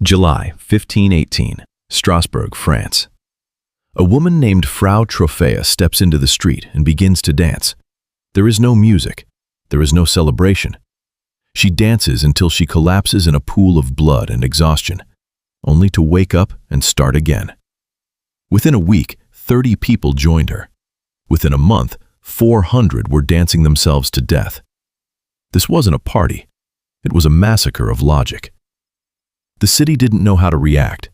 July 1518, Strasbourg, France. A woman named Frau Trophea steps into the street and begins to dance. There is no music. There is no celebration. She dances until she collapses in a pool of blood and exhaustion, only to wake up and start again. Within a week, 30 people joined her. Within a month, 400 were dancing themselves to death. This wasn't a party. It was a massacre of logic. The city didn't know how to react.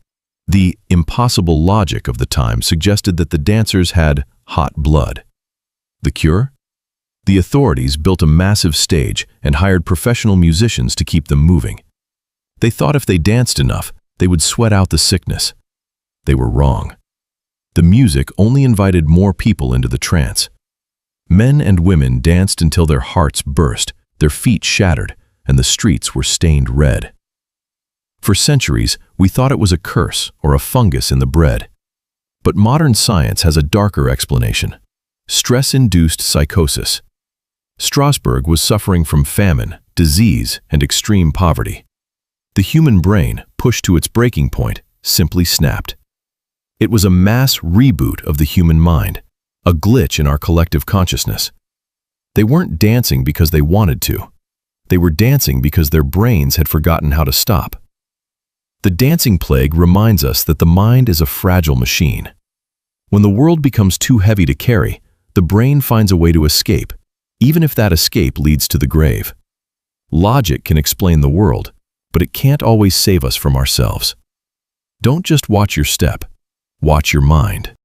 The impossible logic of the time suggested that the dancers had hot blood. The cure? The authorities built a massive stage and hired professional musicians to keep them moving. They thought if they danced enough, they would sweat out the sickness. They were wrong. The music only invited more people into the trance. Men and women danced until their hearts burst, their feet shattered, and the streets were stained red. For centuries, we thought it was a curse or a fungus in the bread. But modern science has a darker explanation: stress-induced psychosis. Strasbourg was suffering from famine, disease, and extreme poverty. The human brain, pushed to its breaking point, simply snapped. It was a mass reboot of the human mind, a glitch in our collective consciousness. They weren't dancing because they wanted to. They were dancing because their brains had forgotten how to stop. The dancing plague reminds us that the mind is a fragile machine. When the world becomes too heavy to carry, the brain finds a way to escape, even if that escape leads to the grave. Logic can explain the world, but it can't always save us from ourselves. Don't just watch your step, watch your mind.